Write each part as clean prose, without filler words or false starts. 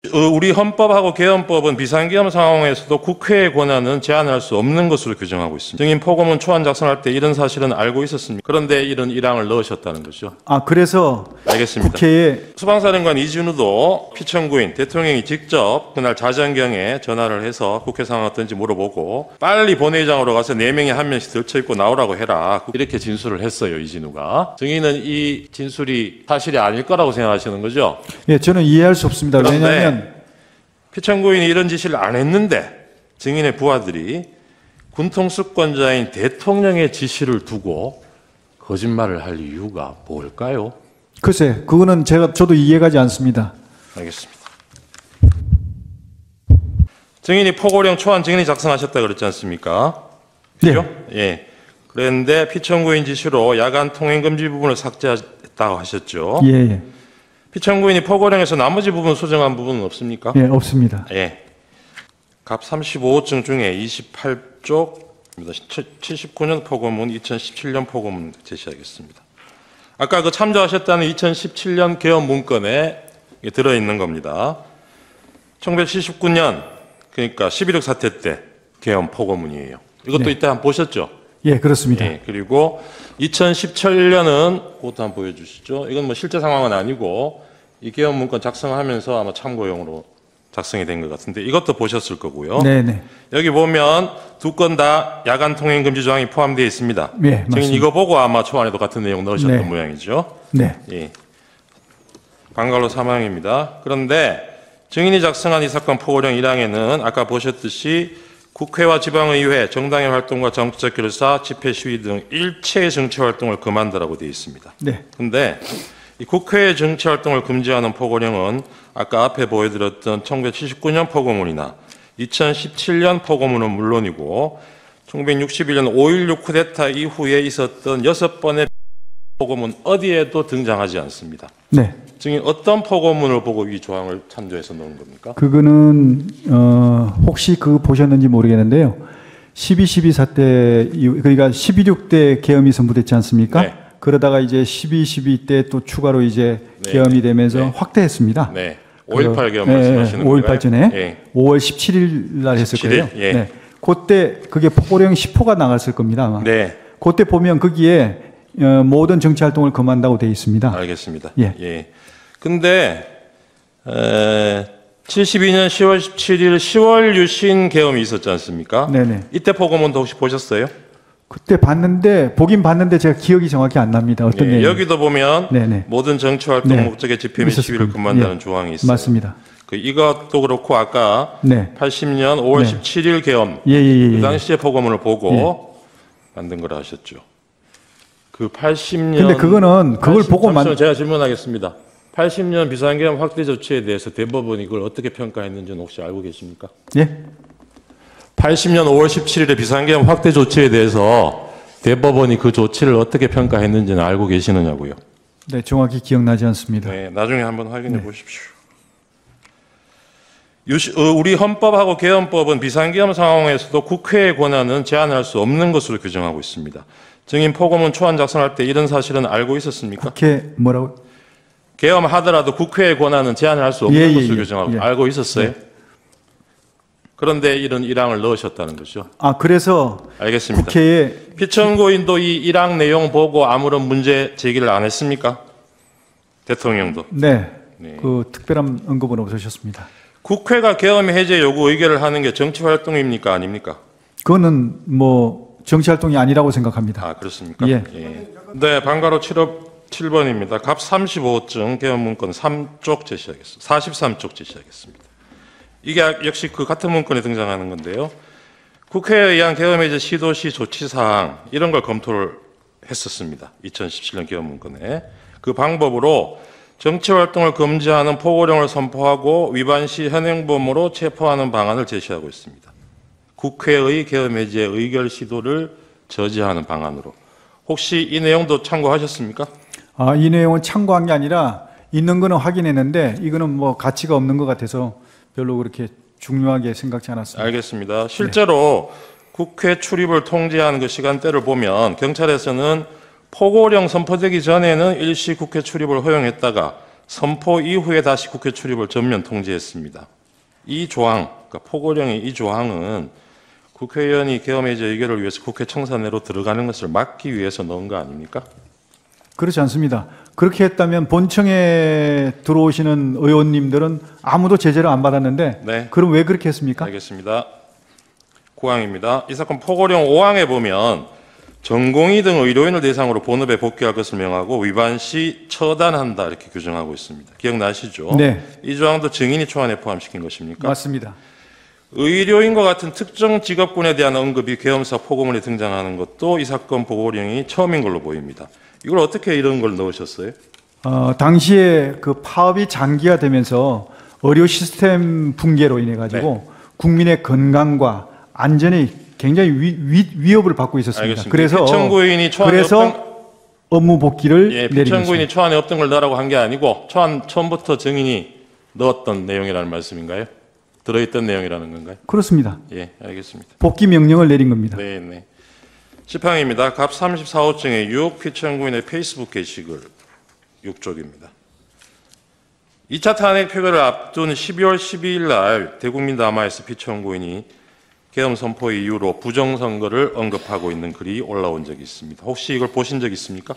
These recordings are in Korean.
우리 헌법하고 개헌법은 비상기업 상황에서도 국회의 권한은 제한할 수 없는 것으로 규정하고 있습니다. 증인 포고문 초안 작성할 때 이런 사실은 알고 있었습니까? 그런데 이런 일항을 넣으셨다는 거죠. 그래서 알겠습니다. 국회에 수방사령관 이진우도 피청구인 대통령이 직접 그날 자정경에 전화를 해서 국회 상황 어떤지 물어보고 빨리 본회의장으로 가서 4명이 한 명씩 들쳐입고 나오라고 해라. 이렇게 진술을 했어요. 이진우가. 증인은 이 진술이 사실이 아닐 거라고 생각하시는 거죠? 예, 저는 이해할 수 없습니다. 왜냐하면 피청구인이 이런 지시를 안 했는데 증인의 부하들이 군통수권자인 대통령의 지시를 두고 거짓말을 할 이유가 뭘까요? 글쎄, 그거는 저도 이해가지 않습니다. 알겠습니다. 증인이 포고령 초안 증인이 작성하셨다 그랬지 않습니까? 그죠? 네. 예. 그런데 피청구인 지시로 야간 통행 금지 부분을 삭제했다고 하셨죠? 예, 예. 피청구인이 포고령에서 나머지 부분 수정한 부분은 없습니까? 예, 없습니다. 예. 갑 35호증 중에 28쪽입니다. 79년 포고문, 2017년 포고문 제시하겠습니다. 아까 그 참조하셨다는 2017년 개헌 문건에 들어있는 겁니다. 1979년, 그러니까 11.6 사태 때 개헌 포고문이에요. 이것도 네. 이때 한번 보셨죠? 예, 그렇습니다. 예, 그리고 2017년은 그것도 한번 보여주시죠. 이건 뭐 실제 상황은 아니고 이 개헌 문건 작성하면서 아마 참고용으로 작성이 된 것 같은데 이것도 보셨을 거고요. 네네. 여기 보면 두 건 다 야간 통행 금지 조항이 포함되어 있습니다. 네, 증인 맞습니다. 이거 보고 아마 초안에도 같은 내용 넣으셨던 네. 모양이죠. 네. 예. 방갈로 사망입니다. 그런데 증인이 작성한 이 사건 포고령 1항에는 아까 보셨듯이 국회와 지방의회, 정당의 활동과 정치적 결사, 집회 시위 등 일체의 정치 활동을 금한다라고 되어 있습니다. 네. 그런데 이 국회의 정치 활동을 금지하는 포고령은 아까 앞에 보여드렸던 1979년 포고문이나 2017년 포고문은 물론이고 1961년 5.16 쿠데타 이후에 있었던 6번의 포고문 어디에도 등장하지 않습니다. 네. 증인 어떤 포고문을 보고 이 조항을 참조해서 넣은 겁니까? 그거는 혹시 그거 보셨는지 모르겠는데요. 12.12 사태 그러니까 12.6 때 계엄이 선포됐지 않습니까? 네. 그러다가 이제 12.12 때 또 추가로 이제 네. 계엄이 되면서 네. 확대했습니다. 네. 5.18 계엄 말씀하시는 5.18 전에 예. 5월 17일 날 했을 17일? 거예요. 예. 네. 그때 그게 포고령 10호가 나갔을 겁니다. 아마. 네. 그때 보면 거기에 모든 정치 활동을 금한다고 되어 있습니다. 알겠습니다. 예. 예. 근데 72년 10월 17일 10월 유신 계엄이 있었지 않습니까? 네네. 이때 포고문도 혹시 보셨어요? 그때 보긴 봤는데 제가 기억이 정확히 안 납니다. 어떤 예, 내용? 여기도 보면 네네. 모든 정치 활동 네. 목적의 집회 및 있었을 시위를 겁니다. 금한다는 예. 조항이 있어요. 맞습니다. 이것도 그렇고 아까 네. 80년 5월 네. 17일 계엄 예. 그 당시에 포고문을 보고 만든 거라 하셨죠. 그 80년 근데 그거는 그걸 보고 잠시만요. 제가 질문하겠습니다. 80년 비상계엄 확대 조치에 대해서 대법원이 그걸 어떻게 평가했는지는 혹시 알고 계십니까? 예? 80년 5월 17일에 비상계엄 확대 조치에 대해서 대법원이 그 조치를 어떻게 평가했는지는 알고 계시느냐고요? 네, 정확히 기억나지 않습니다. 네, 나중에 한번 확인해 보십시오. 우리 헌법하고 개헌법은 비상계엄 상황에서도 국회의 권한은 제한할 수 없는 것으로 규정하고 있습니다. 증인 포고문 초안 작성할 때 이런 사실은 알고 있었습니까? 국회 뭐라고? 계엄하더라도 국회의 권한은 제한할 수 없는 것으로 규정하고 알고 있었어요? 그런데 이런 일항을 넣으셨다는 거죠. 그래서 알겠습니다. 국회에 피청구인도 이 일항 내용 보고 아무런 문제 제기를 안 했습니까? 대통령도. 네. 네. 그 특별한 언급은 없으셨습니다. 국회가 계엄 해제 요구 의결을 하는 게 정치 활동입니까? 아닙니까? 그거는 뭐 정치 활동이 아니라고 생각합니다. 아, 그렇습니까? 예. 네, 방가로 7번입니다. 갑 35호증 계엄 문건 3쪽 제시하겠습니다. 43쪽 제시하겠습니다. 이게 역시 그 같은 문건에 등장하는 건데요. 국회에 의한 계엄 해제 시도시 조치 사항 이런 걸 검토를 했었습니다. 2017년 계엄 문건에 그 방법으로 정치 활동을 금지하는 포고령을 선포하고 위반 시 현행범으로 체포하는 방안을 제시하고 있습니다. 국회의 계엄 해제 의결 시도를 저지하는 방안으로. 혹시 이 내용도 참고하셨습니까? 이 내용은 참고한 게 아니라 있는 거는 확인했는데 이거는 뭐 가치가 없는 것 같아서 별로 그렇게 중요하게 생각지 않았습니다. 알겠습니다. 실제로 국회 출입을 통제하는 그 시간대를 보면 경찰에서는 포고령 선포되기 전에는 일시 국회 출입을 허용했다가 선포 이후에 다시 국회 출입을 전면 통지했습니다. 이 조항, 그러니까 포고령의 이 조항은 국회의원이 계엄해제 의결을 위해서 국회 청사내로 들어가는 것을 막기 위해서 넣은 거 아닙니까? 그렇지 않습니다. 그렇게 했다면 본청에 들어오시는 의원님들은 아무도 제재를 안 받았는데 네. 그럼 왜 그렇게 했습니까? 알겠습니다. 9항입니다. 이 사건 포고령 5항에 보면 전공의 등 의료인을 대상으로 본업에 복귀할 것을 명하고 위반 시 처단한다 이렇게 규정하고 있습니다. 기억나시죠? 네. 이 조항도 증인이 초안에 포함시킨 것입니까? 맞습니다. 의료인과 같은 특정 직업군에 대한 언급이 계엄사 포고문에 등장하는 것도 이 사건 포고령이 처음인 걸로 보입니다. 이걸 어떻게 이런 걸 넣으셨어요? 당시에 그 파업이 장기화되면서 의료 시스템 붕괴로 인해 가지고 국민의 건강과 안전에 굉장히 위협을 받고 있었습니다. 알겠습니다. 그래서 피청구인이 초안에 없던 업무 복귀를 예, 내린 피청구인이 것입니다. 초안에 없던 걸 넣으라고 한 게 아니고 초안 처음부터 증인이 넣었던 내용이라는 말씀인가요? 들어있던 내용이라는 건가요? 그렇습니다. 예, 알겠습니다. 복귀 명령을 내린 겁니다. 네, 네. 10항입니다. 갑 34호증의 6 피청구인의 페이스북 게시글 6쪽입니다. 2차 탄핵 표결을 앞둔 12월 12일 날 대국민 담화에서 피청구인이 계엄 선포 이후로 부정선거를 언급하고 있는 글이 올라온 적이 있습니다. 혹시 이걸 보신 적 있습니까?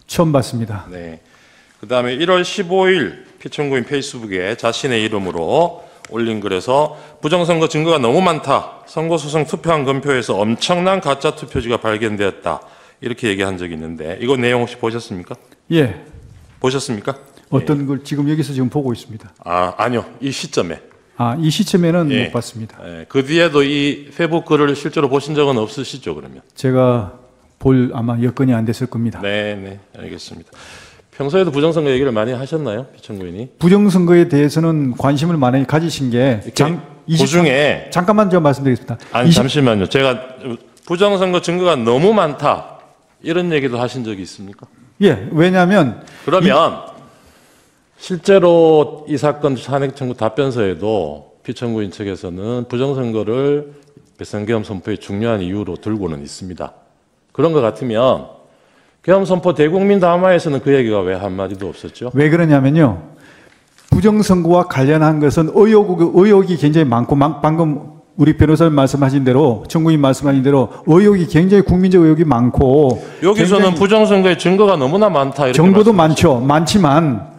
처음 봤습니다. 네. 그 다음에 1월 15일 피청구인 페이스북에 자신의 이름으로 올린 글에서 부정선거 증거가 너무 많다. 선거소송 투표한 검표에서 엄청난 가짜 투표지가 발견되었다. 이렇게 얘기한 적이 있는데 이거 내용 혹시 보셨습니까? 예. 보셨습니까? 어떤 걸 지금 여기서 지금 보고 있습니다. 아니요. 이 시점에. 이 시점에는 예. 못 봤습니다. 예, 그 뒤에도 이 페북 글을 실제로 보신 적은 없으시죠, 그러면? 제가 볼 아마 여건이 안 됐을 겁니다. 네, 네. 알겠습니다. 평소에도 부정선거 얘기를 많이 하셨나요? 피청구인이? 부정선거에 대해서는 관심을 많이 가지신 게 그중에 잠깐만 좀 말씀드리겠습니다. 잠시만요. 제가 부정선거 증거가 너무 많다. 이런 얘기도 하신 적이 있습니까? 예, 왜냐하면 그러면 실제로 이 사건 탄핵 청구 답변서에도 피청구인 측에서는 부정선거를 배선계엄 선포의 중요한 이유로 들고는 있습니다. 그런 것 같으면 계엄 선포 대국민 담화에서는 그 얘기가 왜 한마디도 없었죠? 왜 그러냐면요. 부정선거와 관련한 것은 의혹이 굉장히 많고 방금 우리 변호사님 말씀하신 대로 청구인 말씀하신 대로 의혹이 굉장히 국민적 의혹이 많고 여기서는 부정선거의 증거가 너무나 많다 이렇게 정보도 많지만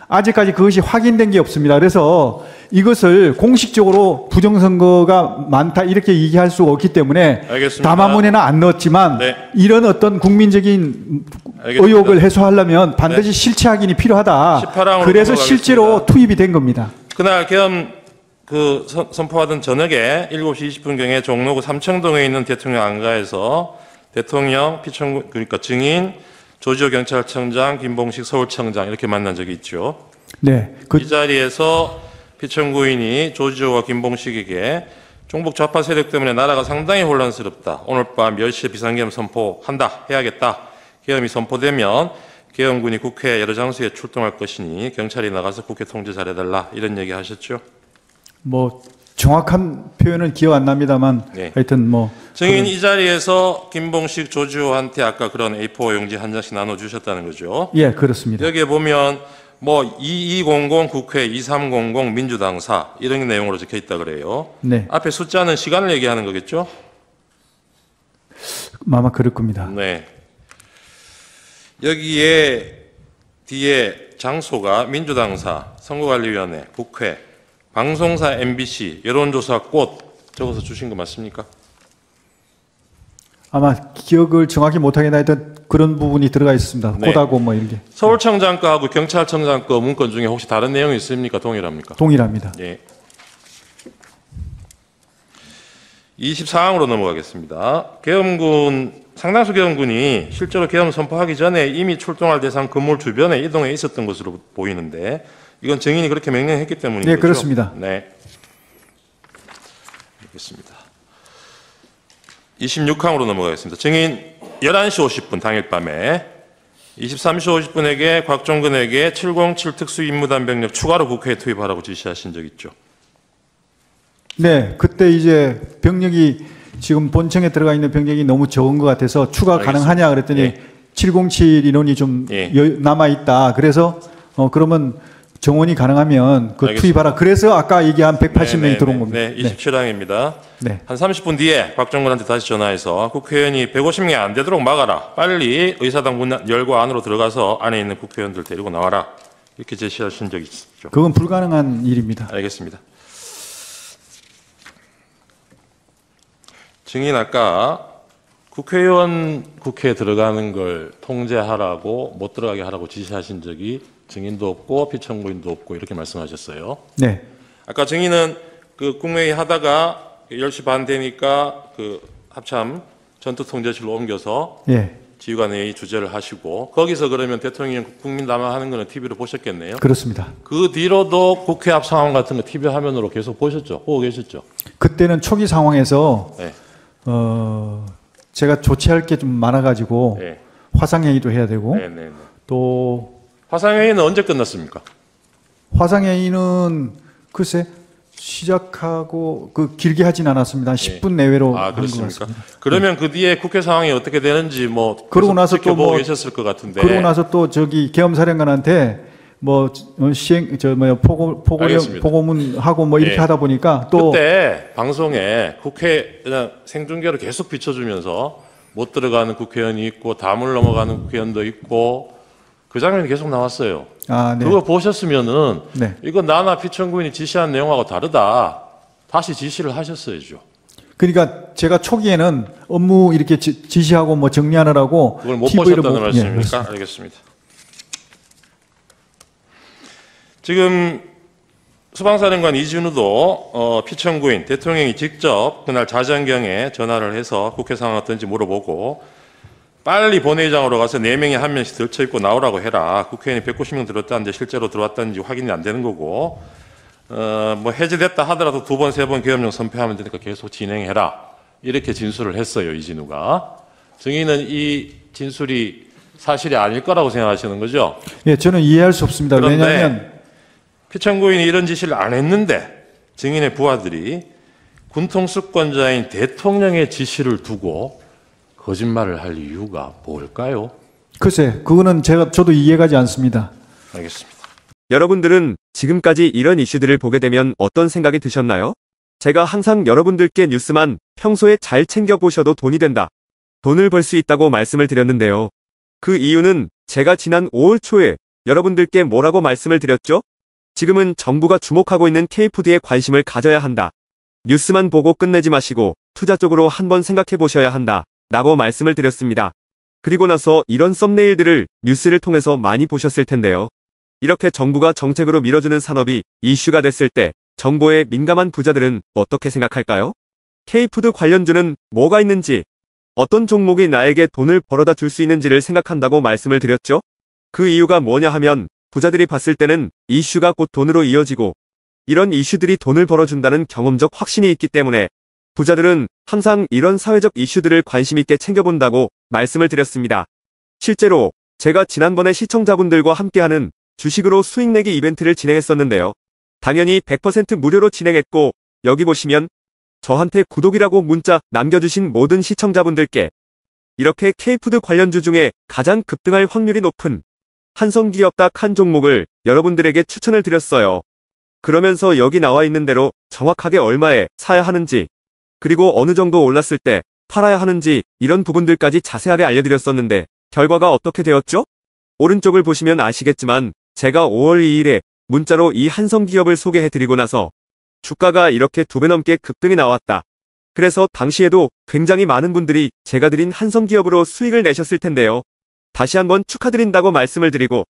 아직까지 그것이 확인된 게 없습니다. 그래서 이것을 공식적으로 부정선거가 많다 이렇게 얘기할 수 없기 때문에 알겠습니다. 담화문에는 안 넣었지만 네. 이런 어떤 국민적인 알겠습니다. 의혹을 해소하려면 반드시 실체 확인이 필요하다. 18항으로 그래서 넘어가겠습니다. 실제로 투입이 된 겁니다. 그날 계엄 선포하던 저녁에 7시 20분경에 종로구 삼청동에 있는 대통령 안가에서 대통령, 피청구 그러니까 증인, 조지호 경찰청장, 김봉식 서울청장 이렇게 만난 적이 있죠. 네. 이 자리에서 피청구인이 조지호와 김봉식에게 종북 좌파 세력 때문에 나라가 상당히 혼란스럽다. 오늘 밤 10시에 비상계엄 선포한다. 해야겠다. 계엄이 선포되면 계엄군이 국회 여러 장소에 출동할 것이니 경찰이 나가서 국회 통제 잘해달라. 이런 얘기 하셨죠. 뭐 정확한 표현은 기억 안 납니다만 네. 하여튼 뭐 증인 이 자리에서 김봉식, 조지호한테 아까 그런 A4 용지 한 장씩 나눠주셨다는 거죠. 예, 그렇습니다. 여기에 보면 뭐 2200 국회 2300 민주당사 이런 내용으로 적혀 있다 그래요. 네. 앞에 숫자는 시간을 얘기하는 거겠죠? 아마 그럴 겁니다. 네. 여기에 뒤에 장소가 민주당사, 선거관리위원회, 국회, 방송사 MBC, 여론조사 꽃 적어서 주신 거 맞습니까? 아마 기억을 정확히 못하겠나 하여튼 그런 부분이 들어가 있습니다. 네. 꽃하고 뭐 이런 게. 서울청장 거하고 경찰청장 거 문건 중에 혹시 다른 내용이 있습니까? 동일합니까? 동일합니다. 예. 24항으로 넘어가겠습니다. 계엄군, 상당수 계엄군이 실제로 계엄 선포하기 전에 이미 출동할 대상 건물 주변에 이동해 있었던 것으로 보이는데 이건 증인이 그렇게 명령했기 때문인 네, 거죠? 그렇습니다. 네. 알겠습니다. 26항으로 넘어가겠습니다. 증인 11시 50분 당일 밤에 23시 50분에게 곽종근에게 707 특수임무단병력 추가로 국회에 투입하라고 지시하신 적 있죠? 네, 그때 이제 병력이 지금 본청에 들어가 있는 병력이 너무 적은 것 같아서 추가 알겠습니다. 가능하냐 그랬더니 예. 707 인원이 좀 예. 남아 있다. 그래서 그러면 정원이 가능하면 그 알겠습니다. 투입하라. 그래서 아까 얘기한 180명이 들어온 겁니다. 네, 27항입니다. 네. 한 30분 뒤에 박정근한테 다시 전화해서 국회의원이 150명이 안 되도록 막아라. 빨리 의사당 문 열고 안으로 들어가서 안에 있는 국회의원들 데리고 나와라. 이렇게 제시하신 적이 있죠. 그건 불가능한 일입니다. 알겠습니다. 증인 아까 국회의원 국회에 들어가는 걸 통제하라고 못 들어가게 하라고 지시하신 적이 증인도 없고 피청구인도 없고 이렇게 말씀하셨어요. 네. 아까 증인은 그 국무회의 하다가 10시 반 되니까 그 합참 전투통제실로 옮겨서 예. 지휘관회의 주재를 하시고 거기서 그러면 대통령 국민 담화하는 거는 TV로 보셨겠네요. 그렇습니다. 그 뒤로도 국회 앞 상황 같은 거 TV 화면으로 계속 보셨죠? 보고 계셨죠? 그때는 초기 상황에서 네. 제가 조치할 게 좀 많아가지고 네. 화상회의도 해야 되고 네네네. 또 화상회의는 언제 끝났습니까? 화상회의는 글쎄 시작하고 그 길게 하진 않았습니다. 한 10분 내외로 아, 한 것 그렇습니까? 같습니다. 그러면 그 뒤에 국회 상황이 어떻게 되는지 뭐 그러고 계속 나서 또 지켜보고 뭐 계셨을 것 같은데. 그러고 나서 또 저기 계엄사령관한테 뭐 시행 저 뭐야 알겠습니다. 보고문 하고 뭐 이렇게 예. 하다 보니까 또 그때 방송에 국회 그냥 생중계로 계속 비춰주면서 못 들어가는 국회의원이 있고 담을 넘어가는 국회의원도 있고 그 장면이 계속 나왔어요. 아, 네. 그거 보셨으면은 네. 이거 나나 피청구인이 지시한 내용하고 다르다. 다시 지시를 하셨어야죠. 그러니까 제가 초기에는 업무 이렇게 지시하고 뭐 정리하느라고 그걸 못 TV를 보셨다는 예, 말씀입니까? 그렇습니다. 알겠습니다. 지금 수방사령관 이진우도 피청구인 대통령이 직접 그날 자정경에 전화를 해서 국회 상황 어떤지 물어보고 빨리 본회의장으로 가서 4명이 1명씩 덜쳐입고 나오라고 해라. 국회의원이 190명 들어왔다는데 실제로 들어왔다는지 확인이 안 되는 거고 뭐 해제됐다 하더라도 2번, 3번 계엄령 선포하면 되니까 계속 진행해라. 이렇게 진술을 했어요. 이진우가. 증인은 이 진술이 사실이 아닐 거라고 생각하시는 거죠? 예, 저는 이해할 수 없습니다. 그런데 왜냐하면 피청구인이 이런 지시를 안 했는데 증인의 부하들이 군통수권자인 대통령의 지시를 두고 거짓말을 할 이유가 뭘까요? 글쎄 그거는 저도 이해가지 않습니다. 알겠습니다. 여러분들은 지금까지 이런 이슈들을 보게 되면 어떤 생각이 드셨나요? 제가 항상 여러분들께 뉴스만 평소에 잘 챙겨보셔도 돈이 된다. 돈을 벌 수 있다고 말씀을 드렸는데요. 그 이유는 제가 지난 5월 초에 여러분들께 뭐라고 말씀을 드렸죠? 지금은 정부가 주목하고 있는 K푸드에 관심을 가져야 한다. 뉴스만 보고 끝내지 마시고 투자 쪽으로 한번 생각해 보셔야 한다. 라고 말씀을 드렸습니다. 그리고 나서 이런 썸네일들을 뉴스를 통해서 많이 보셨을 텐데요. 이렇게 정부가 정책으로 밀어주는 산업이 이슈가 됐을 때 정보에 민감한 부자들은 어떻게 생각할까요? K푸드 관련주는 뭐가 있는지, 어떤 종목이 나에게 돈을 벌어다 줄 수 있는지를 생각한다고 말씀을 드렸죠? 그 이유가 뭐냐 하면 부자들이 봤을 때는 이슈가 곧 돈으로 이어지고 이런 이슈들이 돈을 벌어준다는 경험적 확신이 있기 때문에 부자들은 항상 이런 사회적 이슈들을 관심 있게 챙겨본다고 말씀을 드렸습니다. 실제로 제가 지난번에 시청자분들과 함께하는 주식으로 수익 내기 이벤트를 진행했었는데요. 당연히 100% 무료로 진행했고 여기 보시면 저한테 구독이라고 문자 남겨주신 모든 시청자분들께 이렇게 K푸드 관련주 중에 가장 급등할 확률이 높은 한성기업 딱 한 종목을 여러분들에게 추천을 드렸어요. 그러면서 여기 나와 있는 대로 정확하게 얼마에 사야 하는지 그리고 어느 정도 올랐을 때 팔아야 하는지 이런 부분들까지 자세하게 알려드렸었는데 결과가 어떻게 되었죠? 오른쪽을 보시면 아시겠지만 제가 5월 2일에 문자로 이 한성기업을 소개해드리고 나서 주가가 이렇게 2배 넘게 급등이 나왔다. 그래서 당시에도 굉장히 많은 분들이 제가 드린 한성기업으로 수익을 내셨을 텐데요. 다시 한번 축하드린다고 말씀을 드리고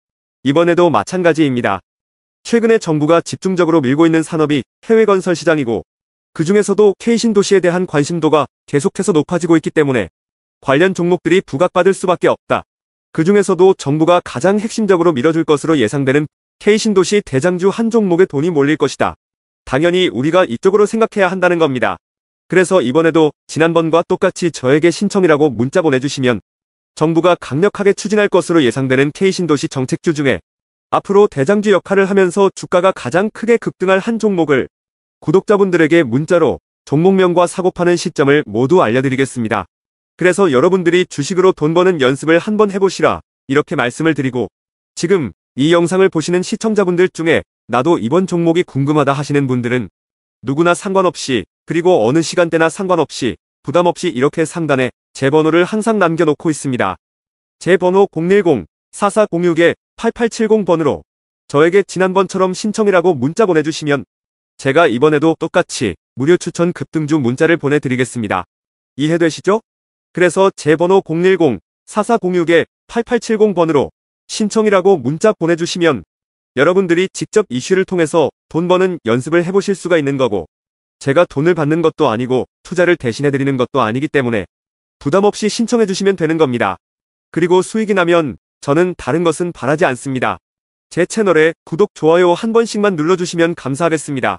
이번에도 마찬가지입니다. 최근에 정부가 집중적으로 밀고 있는 산업이 해외 건설 시장이고 그 중에서도 K신도시에 대한 관심도가 계속해서 높아지고 있기 때문에 관련 종목들이 부각받을 수밖에 없다. 그 중에서도 정부가 가장 핵심적으로 밀어줄 것으로 예상되는 K신도시 대장주 한 종목에 돈이 몰릴 것이다. 당연히 우리가 이쪽으로 생각해야 한다는 겁니다. 그래서 이번에도 지난번과 똑같이 저에게 신청이라고 문자 보내주시면 정부가 강력하게 추진할 것으로 예상되는 K신도시 정책주 중에 앞으로 대장주 역할을 하면서 주가가 가장 크게 급등할 한 종목을 구독자분들에게 문자로 종목명과 사고파는 시점을 모두 알려드리겠습니다. 그래서 여러분들이 주식으로 돈 버는 연습을 한번 해보시라 이렇게 말씀을 드리고 지금 이 영상을 보시는 시청자분들 중에 나도 이번 종목이 궁금하다 하시는 분들은 누구나 상관없이, 그리고 어느 시간대나 상관없이 부담 없이 이렇게 상단에 제 번호를 항상 남겨놓고 있습니다. 제 번호 010-4406-8870번으로 저에게 지난번처럼 신청이라고 문자 보내주시면 제가 이번에도 똑같이 무료 추천 급등주 문자를 보내드리겠습니다. 이해되시죠? 그래서 제 번호 010-4406-8870번으로 신청이라고 문자 보내주시면 여러분들이 직접 이슈를 통해서 돈 버는 연습을 해보실 수가 있는 거고, 제가 돈을 받는 것도 아니고 투자를 대신해드리는 것도 아니기 때문에 부담 없이 신청해주시면 되는 겁니다. 그리고 수익이 나면 저는 다른 것은 바라지 않습니다. 제 채널에 구독, 좋아요 한 번씩만 눌러주시면 감사하겠습니다.